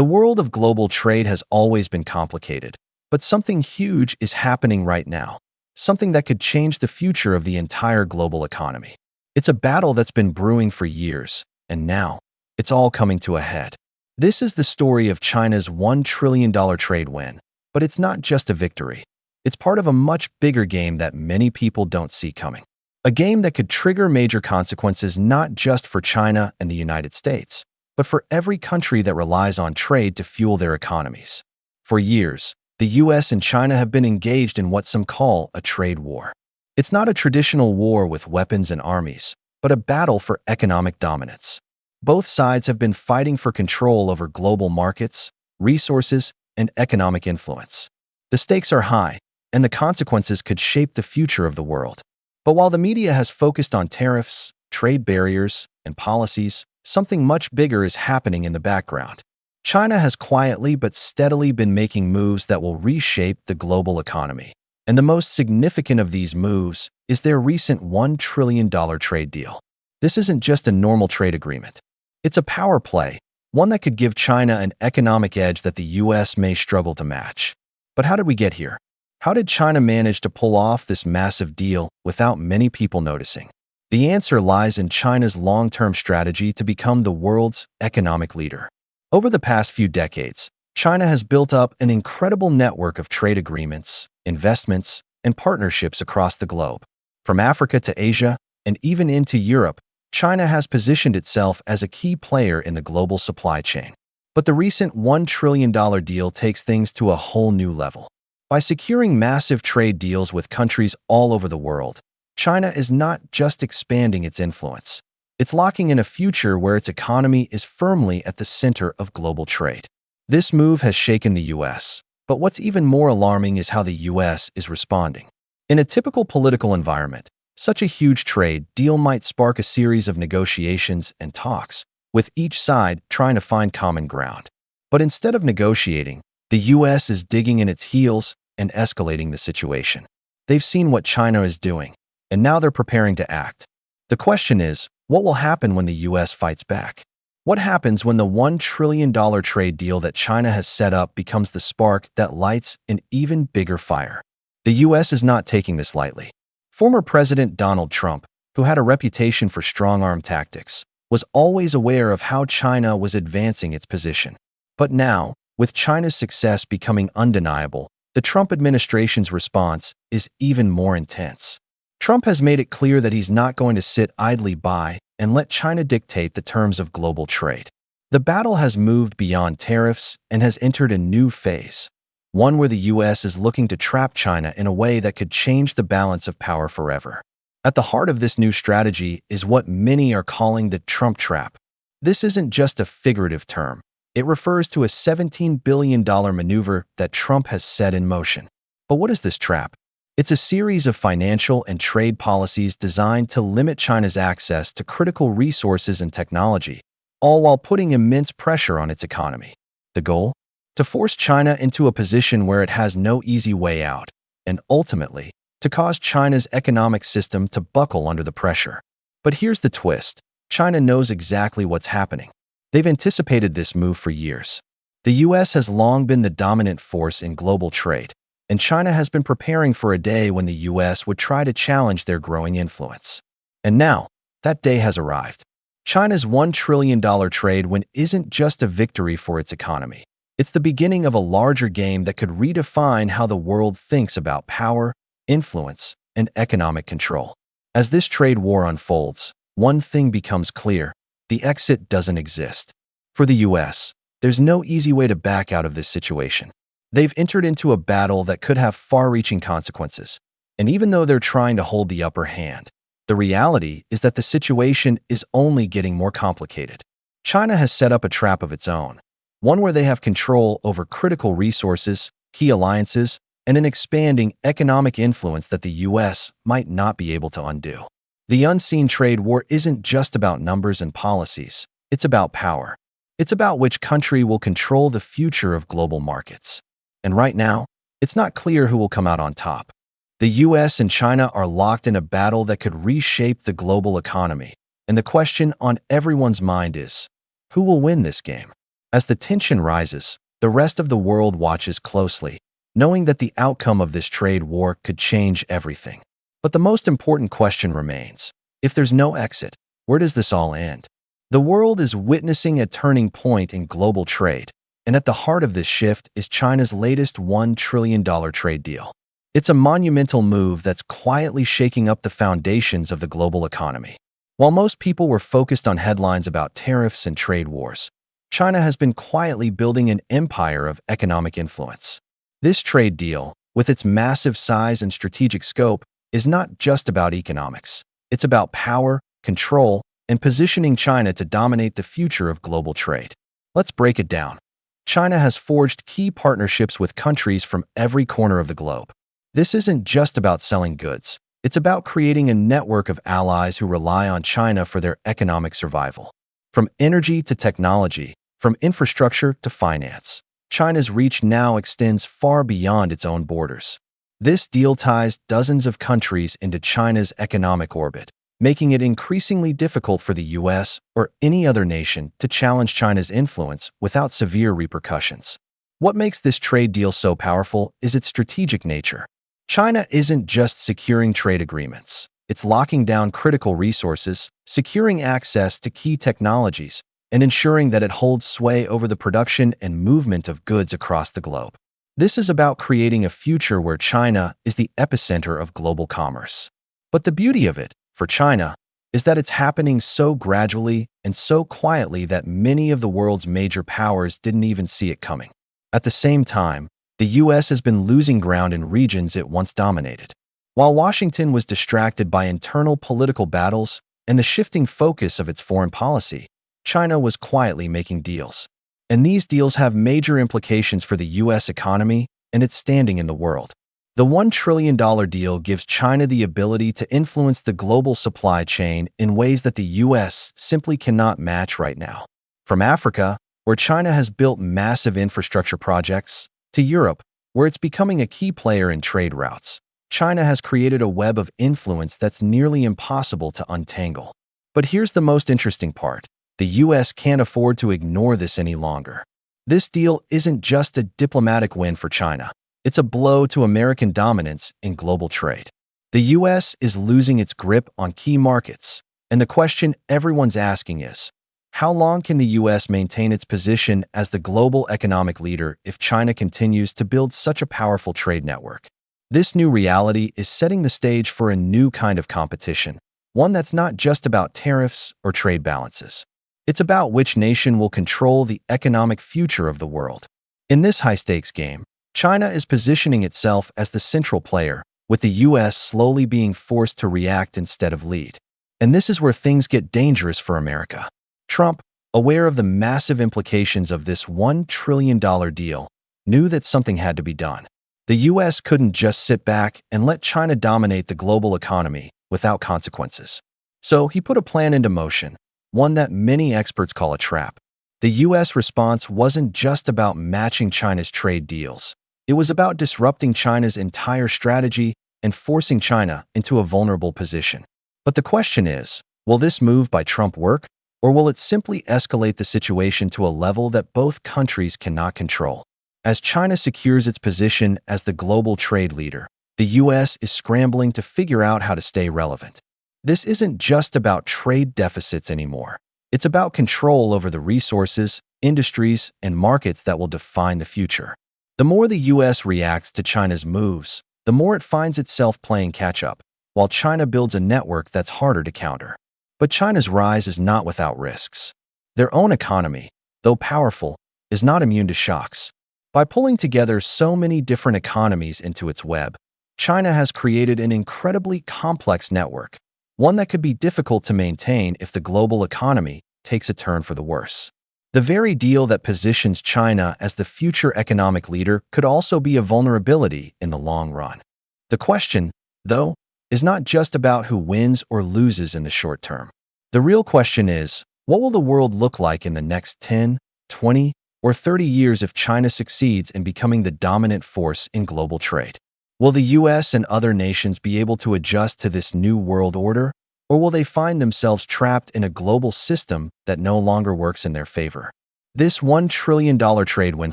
The world of global trade has always been complicated, but something huge is happening right now, something that could change the future of the entire global economy. It's a battle that's been brewing for years, and now it's all coming to a head. This is the story of China's $1 trillion trade win, but it's not just a victory. It's part of a much bigger game that many people don't see coming. A game that could trigger major consequences not just for China and the United States, but for every country that relies on trade to fuel their economies. For years, the US and China have been engaged in what some call a trade war. It's not a traditional war with weapons and armies, but a battle for economic dominance. Both sides have been fighting for control over global markets, resources, and economic influence. The stakes are high, and the consequences could shape the future of the world. But while the media has focused on tariffs, trade barriers, and policies, something much bigger is happening in the background. China has quietly but steadily been making moves that will reshape the global economy. And the most significant of these moves is their recent $1 trillion trade deal. This isn't just a normal trade agreement. It's a power play, one that could give China an economic edge that the US may struggle to match. But how did we get here? How did China manage to pull off this massive deal without many people noticing? The answer lies in China's long-term strategy to become the world's economic leader. Over the past few decades, China has built up an incredible network of trade agreements, investments, and partnerships across the globe. From Africa to Asia, and even into Europe, China has positioned itself as a key player in the global supply chain. But the recent $1 trillion deal takes things to a whole new level. By securing massive trade deals with countries all over the world, China is not just expanding its influence. It's locking in a future where its economy is firmly at the center of global trade. This move has shaken the US, but what's even more alarming is how the US is responding. In a typical political environment, such a huge trade deal might spark a series of negotiations and talks, with each side trying to find common ground. But instead of negotiating, the US is digging in its heels and escalating the situation. They've seen what China is doing, and now they're preparing to act. The question is, what will happen when the US fights back? What happens when the $1 trillion trade deal that China has set up becomes the spark that lights an even bigger fire? The US is not taking this lightly. Former President Donald Trump, who had a reputation for strong-arm tactics, was always aware of how China was advancing its position. But now, with China's success becoming undeniable, the Trump administration's response is even more intense. Trump has made it clear that he's not going to sit idly by and let China dictate the terms of global trade. The battle has moved beyond tariffs and has entered a new phase, one where the US is looking to trap China in a way that could change the balance of power forever. At the heart of this new strategy is what many are calling the Trump trap. This isn't just a figurative term. It refers to a $17 billion maneuver that Trump has set in motion. But what is this trap? It's a series of financial and trade policies designed to limit China's access to critical resources and technology, all while putting immense pressure on its economy. The goal? To force China into a position where it has no easy way out, and ultimately, to cause China's economic system to buckle under the pressure. But here's the twist. China knows exactly what's happening. They've anticipated this move for years. The US has long been the dominant force in global trade, and China has been preparing for a day when the US would try to challenge their growing influence. And now, that day has arrived. China's $1 trillion trade win isn't just a victory for its economy. It's the beginning of a larger game that could redefine how the world thinks about power, influence, and economic control. As this trade war unfolds, one thing becomes clear: the exit doesn't exist. For the US, there's no easy way to back out of this situation. They've entered into a battle that could have far-reaching consequences, and even though they're trying to hold the upper hand, the reality is that the situation is only getting more complicated. China has set up a trap of its own, one where they have control over critical resources, key alliances, and an expanding economic influence that the US might not be able to undo. The unseen trade war isn't just about numbers and policies. It's about power. It's about which country will control the future of global markets. And right now, it's not clear who will come out on top. The US and China are locked in a battle that could reshape the global economy. And the question on everyone's mind is, who will win this game? As the tension rises, the rest of the world watches closely, knowing that the outcome of this trade war could change everything. But the most important question remains: if there's no exit, where does this all end? The world is witnessing a turning point in global trade, and at the heart of this shift is China's latest $1 trillion trade deal. It's a monumental move that's quietly shaking up the foundations of the global economy. While most people were focused on headlines about tariffs and trade wars, China has been quietly building an empire of economic influence. This trade deal, with its massive size and strategic scope, is not just about economics. It's about power, control, and positioning China to dominate the future of global trade. Let's break it down. China has forged key partnerships with countries from every corner of the globe. This isn't just about selling goods. It's about creating a network of allies who rely on China for their economic survival. From energy to technology, from infrastructure to finance, China's reach now extends far beyond its own borders. This deal ties dozens of countries into China's economic orbit, making it increasingly difficult for the US or any other nation to challenge China's influence without severe repercussions. What makes this trade deal so powerful is its strategic nature. China isn't just securing trade agreements. It's locking down critical resources, securing access to key technologies, and ensuring that it holds sway over the production and movement of goods across the globe. This is about creating a future where China is the epicenter of global commerce. But the beauty of it, for China, is that it's happening so gradually and so quietly that many of the world's major powers didn't even see it coming. At the same time, the US has been losing ground in regions it once dominated. While Washington was distracted by internal political battles and the shifting focus of its foreign policy, China was quietly making deals. And these deals have major implications for the US economy and its standing in the world. The $1 trillion deal gives China the ability to influence the global supply chain in ways that the US simply cannot match right now. From Africa, where China has built massive infrastructure projects, to Europe, where it's becoming a key player in trade routes, China has created a web of influence that's nearly impossible to untangle. But here's the most interesting part. The US can't afford to ignore this any longer. This deal isn't just a diplomatic win for China. It's a blow to American dominance in global trade. The US is losing its grip on key markets, and the question everyone's asking is, how long can the US maintain its position as the global economic leader if China continues to build such a powerful trade network? This new reality is setting the stage for a new kind of competition, one that's not just about tariffs or trade balances. It's about which nation will control the economic future of the world. In this high-stakes game, China is positioning itself as the central player, with the US slowly being forced to react instead of lead. And this is where things get dangerous for America. Trump, aware of the massive implications of this $1 trillion deal, knew that something had to be done. The US couldn't just sit back and let China dominate the global economy without consequences. So he put a plan into motion, one that many experts call a trap. The US response wasn't just about matching China's trade deals. It was about disrupting China's entire strategy and forcing China into a vulnerable position. But the question is, will this move by Trump work? Or will it simply escalate the situation to a level that both countries cannot control? As China secures its position as the global trade leader, the US is scrambling to figure out how to stay relevant. This isn't just about trade deficits anymore. It's about control over the resources, industries, and markets that will define the future. The more the US reacts to China's moves, the more it finds itself playing catch-up, while China builds a network that's harder to counter. But China's rise is not without risks. Their own economy, though powerful, is not immune to shocks. By pulling together so many different economies into its web, China has created an incredibly complex network, one that could be difficult to maintain if the global economy takes a turn for the worse. The very deal that positions China as the future economic leader could also be a vulnerability in the long run. The question, though, is not just about who wins or loses in the short term. The real question is, what will the world look like in the next 10, 20, or 30 years if China succeeds in becoming the dominant force in global trade? Will the US and other nations be able to adjust to this new world order, or will they find themselves trapped in a global system that no longer works in their favor? This $1 trillion trade win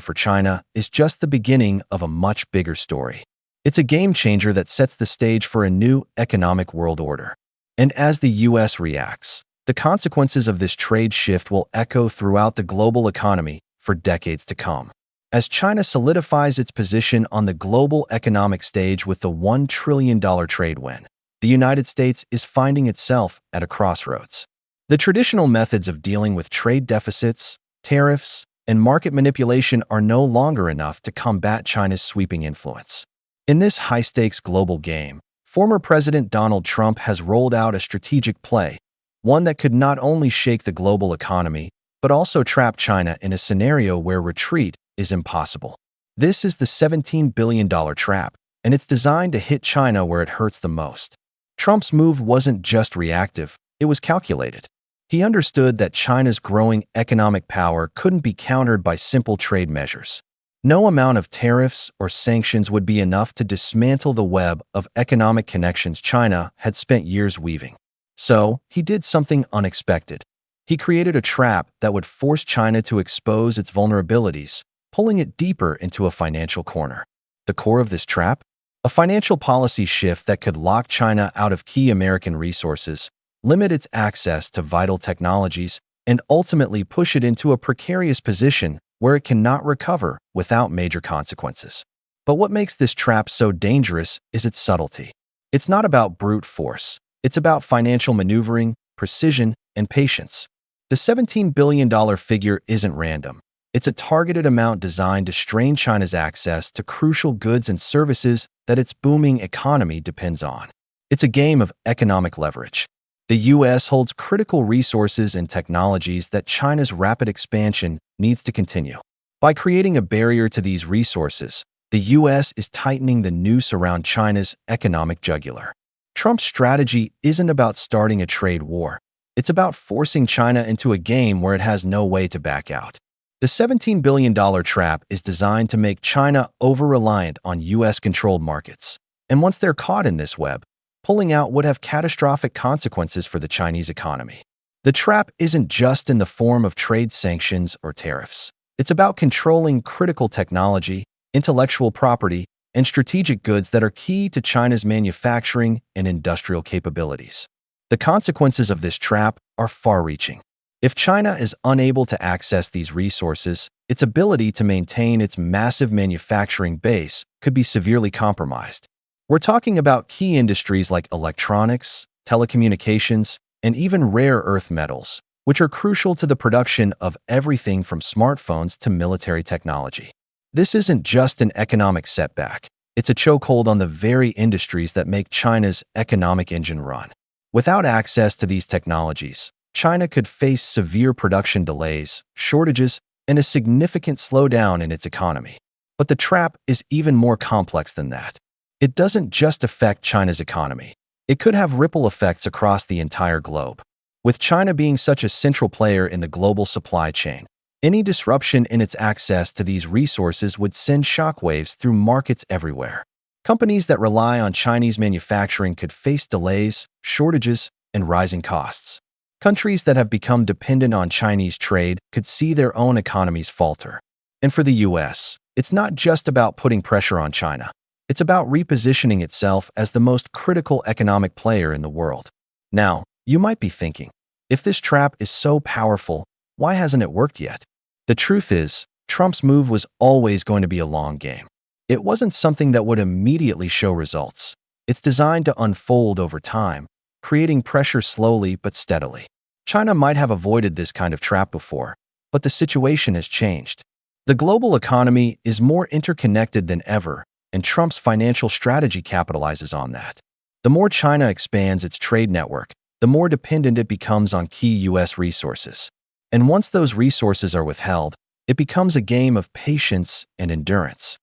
for China is just the beginning of a much bigger story. It's a game changer that sets the stage for a new economic world order. And as the US reacts, the consequences of this trade shift will echo throughout the global economy for decades to come. As China solidifies its position on the global economic stage with the $1 trillion trade win, the United States is finding itself at a crossroads. The traditional methods of dealing with trade deficits, tariffs, and market manipulation are no longer enough to combat China's sweeping influence. In this high-stakes global game, former President Donald Trump has rolled out a strategic play, one that could not only shake the global economy, but also trap China in a scenario where retreat is impossible. This is the $17 billion trap, and it's designed to hit China where it hurts the most. Trump's move wasn't just reactive, it was calculated. He understood that China's growing economic power couldn't be countered by simple trade measures. No amount of tariffs or sanctions would be enough to dismantle the web of economic connections China had spent years weaving. So, he did something unexpected. He created a trap that would force China to expose its vulnerabilities, pulling it deeper into a financial corner. The core of this trap? A financial policy shift that could lock China out of key American resources, limit its access to vital technologies, and ultimately push it into a precarious position where it cannot recover without major consequences. But what makes this trap so dangerous is its subtlety. It's not about brute force. It's about financial maneuvering, precision, and patience. The $17 billion figure isn't random. It's a targeted amount designed to strain China's access to crucial goods and services that its booming economy depends on. It's a game of economic leverage. The U.S. holds critical resources and technologies that China's rapid expansion needs to continue. By creating a barrier to these resources, the U.S. is tightening the noose around China's economic jugular. Trump's strategy isn't about starting a trade war. It's about forcing China into a game where it has no way to back out. The $17 billion trap is designed to make China over-reliant on U.S.-controlled markets. And once they're caught in this web, pulling out would have catastrophic consequences for the Chinese economy. The trap isn't just in the form of trade sanctions or tariffs. It's about controlling critical technology, intellectual property, and strategic goods that are key to China's manufacturing and industrial capabilities. The consequences of this trap are far-reaching. If China is unable to access these resources, its ability to maintain its massive manufacturing base could be severely compromised. We're talking about key industries like electronics, telecommunications, and even rare earth metals, which are crucial to the production of everything from smartphones to military technology. This isn't just an economic setback. It's a chokehold on the very industries that make China's economic engine run. Without access to these technologies, China could face severe production delays, shortages, and a significant slowdown in its economy. But the trap is even more complex than that. It doesn't just affect China's economy. It could have ripple effects across the entire globe. With China being such a central player in the global supply chain, any disruption in its access to these resources would send shockwaves through markets everywhere. Companies that rely on Chinese manufacturing could face delays, shortages, and rising costs. Countries that have become dependent on Chinese trade could see their own economies falter. And for the U.S., it's not just about putting pressure on China. It's about repositioning itself as the most critical economic player in the world. Now, you might be thinking, if this trap is so powerful, why hasn't it worked yet? The truth is, Trump's move was always going to be a long game. It wasn't something that would immediately show results. It's designed to unfold over time, creating pressure slowly but steadily. China might have avoided this kind of trap before, but the situation has changed. The global economy is more interconnected than ever, and Trump's financial strategy capitalizes on that. The more China expands its trade network, the more dependent it becomes on key U.S. resources. And once those resources are withheld, it becomes a game of patience and endurance.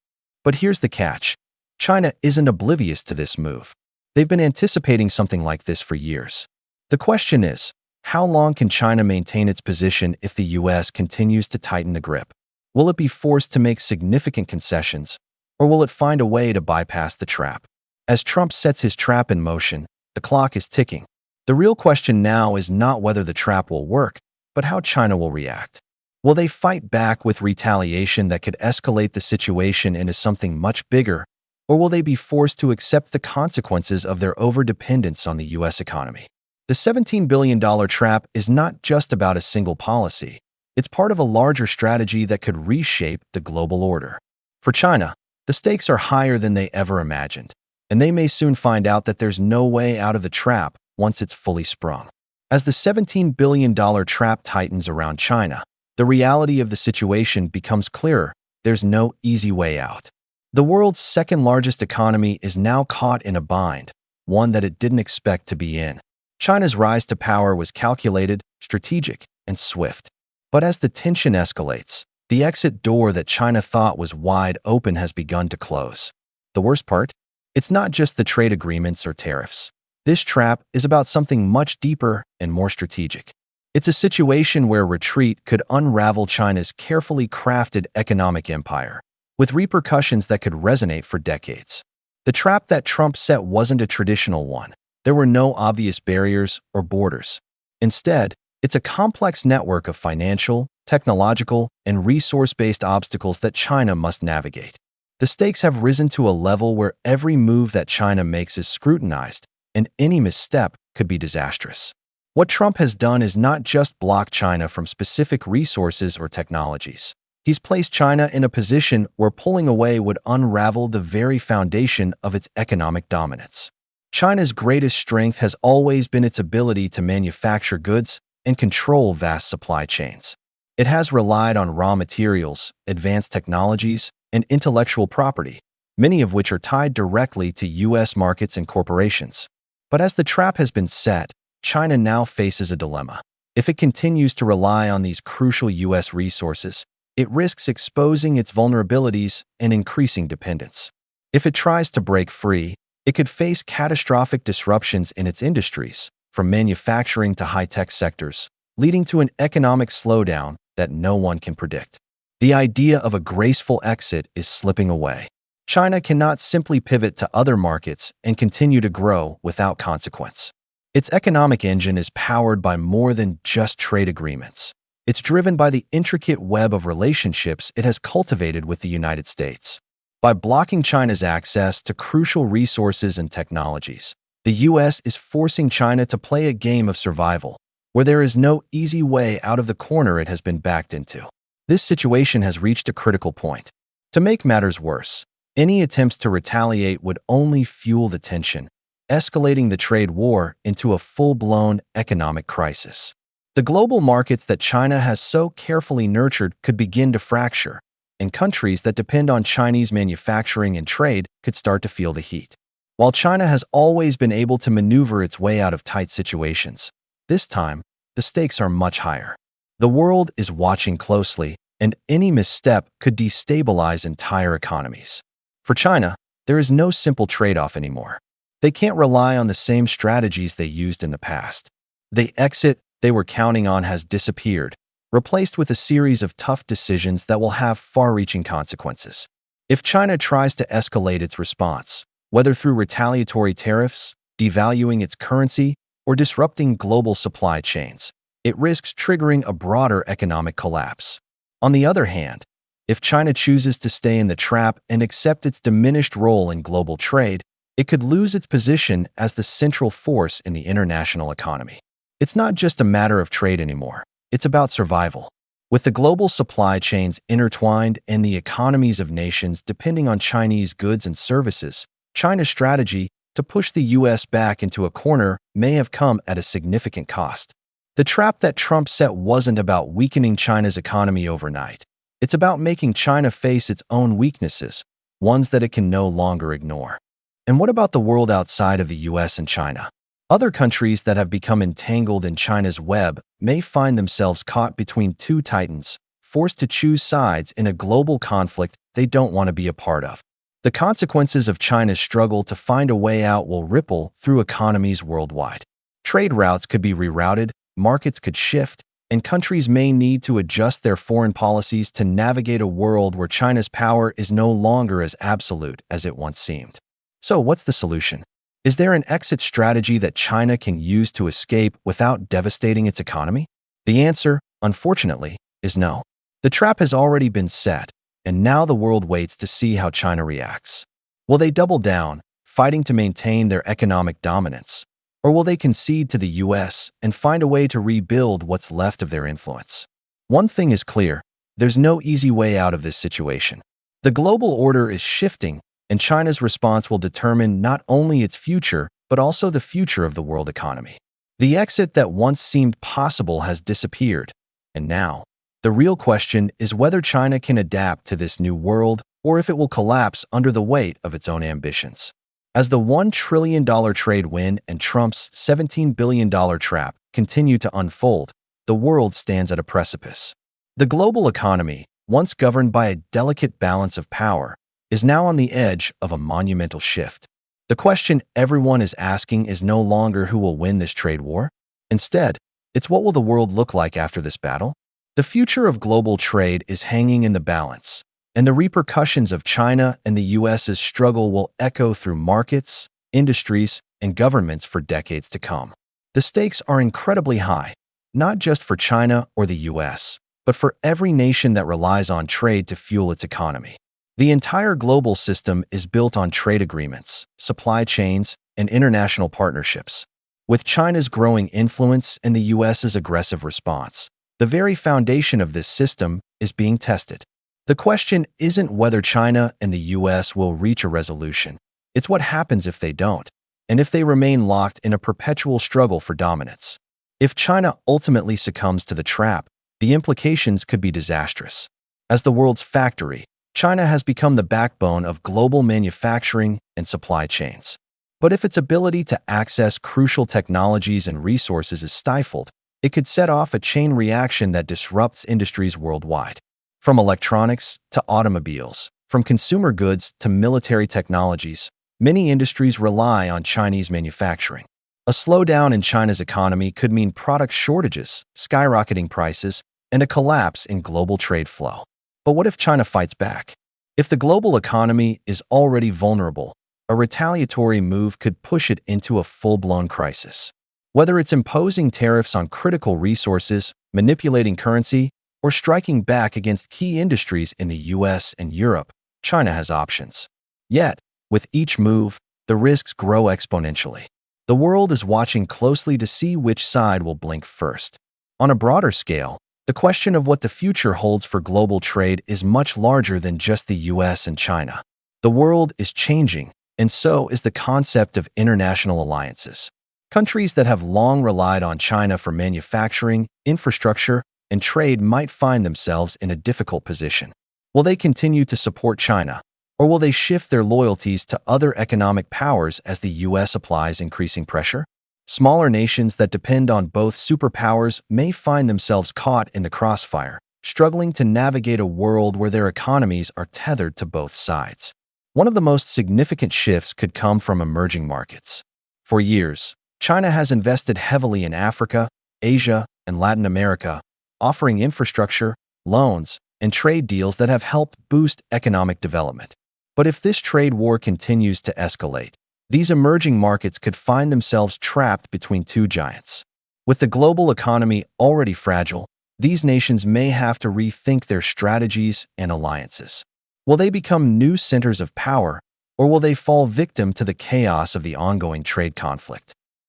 But here's the catch. China isn't oblivious to this move. They've been anticipating something like this for years. The question is, how long can China maintain its position if the U.S. continues to tighten the grip? Will it be forced to make significant concessions, or will it find a way to bypass the trap? As Trump sets his trap in motion, the clock is ticking. The real question now is not whether the trap will work, but how China will react. Will they fight back with retaliation that could escalate the situation into something much bigger, or will they be forced to accept the consequences of their overdependence on the U.S. economy? The $17 billion trap is not just about a single policy. It's part of a larger strategy that could reshape the global order. For China, the stakes are higher than they ever imagined, and they may soon find out that there's no way out of the trap once it's fully sprung. As the $17 billion trap tightens around China, the reality of the situation becomes clearer. There's no easy way out. The world's second-largest economy is now caught in a bind, one that it didn't expect to be in. China's rise to power was calculated, strategic, and swift. But as the tension escalates, the exit door that China thought was wide open has begun to close. The worst part? It's not just the trade agreements or tariffs. This trap is about something much deeper and more strategic. It's a situation where retreat could unravel China's carefully crafted economic empire, with repercussions that could resonate for decades. The trap that Trump set wasn't a traditional one. There were no obvious barriers or borders. Instead, it's a complex network of financial, technological, and resource-based obstacles that China must navigate. The stakes have risen to a level where every move that China makes is scrutinized, and any misstep could be disastrous. What Trump has done is not just block China from specific resources or technologies. He's placed China in a position where pulling away would unravel the very foundation of its economic dominance. China's greatest strength has always been its ability to manufacture goods and control vast supply chains. It has relied on raw materials, advanced technologies, and intellectual property, many of which are tied directly to U.S. markets and corporations. But as the trap has been set, China now faces a dilemma. If it continues to rely on these crucial U.S. resources, it risks exposing its vulnerabilities and increasing dependence. If it tries to break free, it could face catastrophic disruptions in its industries, from manufacturing to high-tech sectors, leading to an economic slowdown that no one can predict. The idea of a graceful exit is slipping away. China cannot simply pivot to other markets and continue to grow without consequence. Its economic engine is powered by more than just trade agreements. It's driven by the intricate web of relationships it has cultivated with the United States. By blocking China's access to crucial resources and technologies, the U.S. is forcing China to play a game of survival, where there is no easy way out of the corner it has been backed into. This situation has reached a critical point. To make matters worse, any attempts to retaliate would only fuel the tension, escalating the trade war into a full-blown economic crisis. The global markets that China has so carefully nurtured could begin to fracture, and countries that depend on Chinese manufacturing and trade could start to feel the heat. While China has always been able to maneuver its way out of tight situations, this time, the stakes are much higher. The world is watching closely, and any misstep could destabilize entire economies. For China, there is no simple trade-off anymore. They can't rely on the same strategies they used in the past. The exit they were counting on has disappeared, replaced with a series of tough decisions that will have far-reaching consequences. If China tries to escalate its response, whether through retaliatory tariffs, devaluing its currency, or disrupting global supply chains, it risks triggering a broader economic collapse. On the other hand, if China chooses to stay in the trap and accept its diminished role in global trade, it could lose its position as the central force in the international economy. It's not just a matter of trade anymore. It's about survival. With the global supply chains intertwined and the economies of nations depending on Chinese goods and services, China's strategy to push the U.S. back into a corner may have come at a significant cost. The trap that Trump set wasn't about weakening China's economy overnight. It's about making China face its own weaknesses, ones that it can no longer ignore. And what about the world outside of the U.S. and China? Other countries that have become entangled in China's web may find themselves caught between two titans, forced to choose sides in a global conflict they don't want to be a part of. The consequences of China's struggle to find a way out will ripple through economies worldwide. Trade routes could be rerouted, markets could shift, and countries may need to adjust their foreign policies to navigate a world where China's power is no longer as absolute as it once seemed. So what's the solution? Is there an exit strategy that China can use to escape without devastating its economy? The answer, unfortunately, is no. The trap has already been set, and now the world waits to see how China reacts. Will they double down, fighting to maintain their economic dominance? Or will they concede to the US and find a way to rebuild what's left of their influence? One thing is clear, there's no easy way out of this situation. The global order is shifting, and China's response will determine not only its future, but also the future of the world economy. The exit that once seemed possible has disappeared, and now, the real question is whether China can adapt to this new world or if it will collapse under the weight of its own ambitions. As the $1 trillion trade win and Trump's $17 billion trap continue to unfold, the world stands at a precipice. The global economy, once governed by a delicate balance of power, is now on the edge of a monumental shift. The question everyone is asking is no longer who will win this trade war. Instead, it's what will the world look like after this battle? The future of global trade is hanging in the balance, and the repercussions of China and the US's struggle will echo through markets, industries, and governments for decades to come. The stakes are incredibly high, not just for China or the US, but for every nation that relies on trade to fuel its economy. The entire global system is built on trade agreements, supply chains, and international partnerships. With China's growing influence and the US's aggressive response, the very foundation of this system is being tested. The question isn't whether China and the US will reach a resolution. It's what happens if they don't, and if they remain locked in a perpetual struggle for dominance. If China ultimately succumbs to the trap, the implications could be disastrous. As the world's factory, China has become the backbone of global manufacturing and supply chains. But if its ability to access crucial technologies and resources is stifled, it could set off a chain reaction that disrupts industries worldwide. From electronics to automobiles, from consumer goods to military technologies, many industries rely on Chinese manufacturing. A slowdown in China's economy could mean product shortages, skyrocketing prices, and a collapse in global trade flow. But what if China fights back? If the global economy is already vulnerable, a retaliatory move could push it into a full-blown crisis. Whether it's imposing tariffs on critical resources, manipulating currency, or striking back against key industries in the US and Europe, China has options. Yet, with each move, the risks grow exponentially. The world is watching closely to see which side will blink first. On a broader scale, the question of what the future holds for global trade is much larger than just the US and China. The world is changing, and so is the concept of international alliances. Countries that have long relied on China for manufacturing, infrastructure, and trade might find themselves in a difficult position. Will they continue to support China, or will they shift their loyalties to other economic powers as the US applies increasing pressure? Smaller nations that depend on both superpowers may find themselves caught in the crossfire, struggling to navigate a world where their economies are tethered to both sides. One of the most significant shifts could come from emerging markets. For years, China has invested heavily in Africa, Asia, and Latin America, offering infrastructure, loans, and trade deals that have helped boost economic development. But if this trade war continues to escalate, these emerging markets could find themselves trapped between two giants. With the global economy already fragile, these nations may have to rethink their strategies and alliances. Will they become new centers of power, or will they fall victim to the chaos of the ongoing trade conflict?